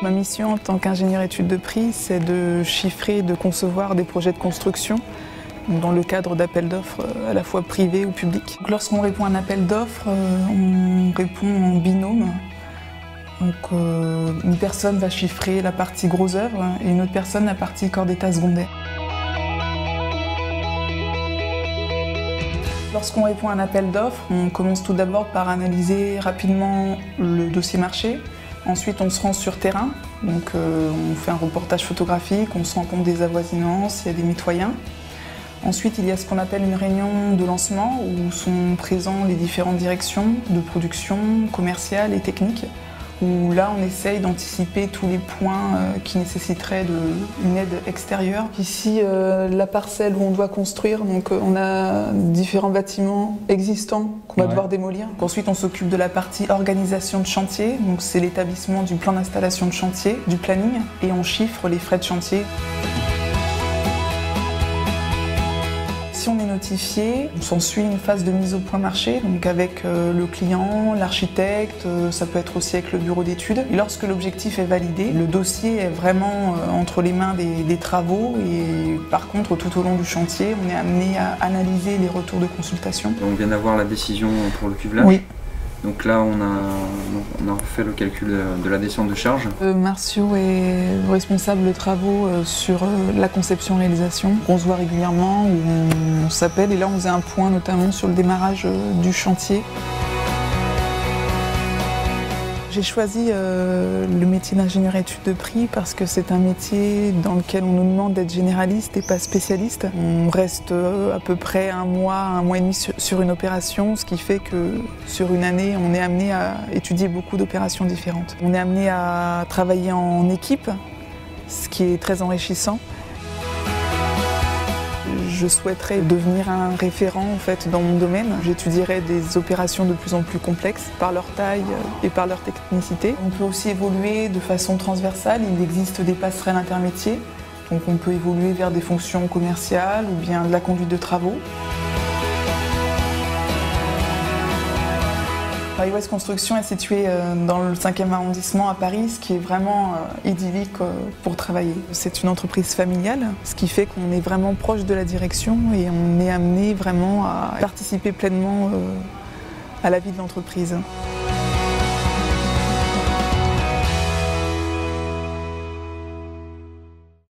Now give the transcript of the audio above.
Ma mission en tant qu'ingénieur études de prix, c'est de chiffrer et de concevoir des projets de construction dans le cadre d'appels d'offres à la fois privés ou publics. Lorsqu'on répond à un appel d'offres, on répond en binôme. Donc, une personne va chiffrer la partie gros œuvre et une autre personne la partie corps d'état secondaire. Lorsqu'on répond à un appel d'offres, on commence tout d'abord par analyser rapidement le dossier marché. Ensuite, on se rend sur terrain, donc on fait un reportage photographique, on se rend compte des avoisinants, s'il y a des mitoyens. Ensuite, il y a ce qu'on appelle une réunion de lancement où sont présents les différentes directions de production commerciale et technique, où là on essaye d'anticiper tous les points qui nécessiteraient une aide extérieure. Ici, la parcelle où on doit construire, donc on a différents bâtiments existants qu'on va devoir démolir. Donc, ensuite, on s'occupe de la partie organisation de chantier, donc c'est l'établissement du plan d'installation de chantier, du planning, et on chiffre les frais de chantier. Si on est notifié, on s'ensuit une phase de mise au point marché, donc avec le client, l'architecte, ça peut être aussi avec le bureau d'études. Et lorsque l'objectif est validé, le dossier est vraiment entre les mains des travaux et par contre, tout au long du chantier, on est amené à analyser les retours de consultation. On vient d'avoir la décision pour le cuvelage. Oui. Donc là, on a fait le calcul de la descente de charge. Marcio est responsable de travaux sur la conception-réalisation. On se voit régulièrement, où on s'appelle et là on faisait un point notamment sur le démarrage du chantier. J'ai choisi le métier d'ingénieur études de prix parce que c'est un métier dans lequel on nous demande d'être généraliste et pas spécialiste. On reste à peu près un mois et demi sur une opération, ce qui fait que sur une année, on est amené à étudier beaucoup d'opérations différentes. On est amené à travailler en équipe, ce qui est très enrichissant. Je souhaiterais devenir un référent en fait, dans mon domaine. J'étudierais des opérations de plus en plus complexes par leur taille et par leur technicité. On peut aussi évoluer de façon transversale. Il existe des passerelles intermétiers. Donc on peut évoluer vers des fonctions commerciales ou bien de la conduite de travaux. Paris-Ouest Construction est située dans le 5e arrondissement à Paris, ce qui est vraiment idyllique pour travailler. C'est une entreprise familiale, ce qui fait qu'on est vraiment proche de la direction et on est amené vraiment à participer pleinement à la vie de l'entreprise.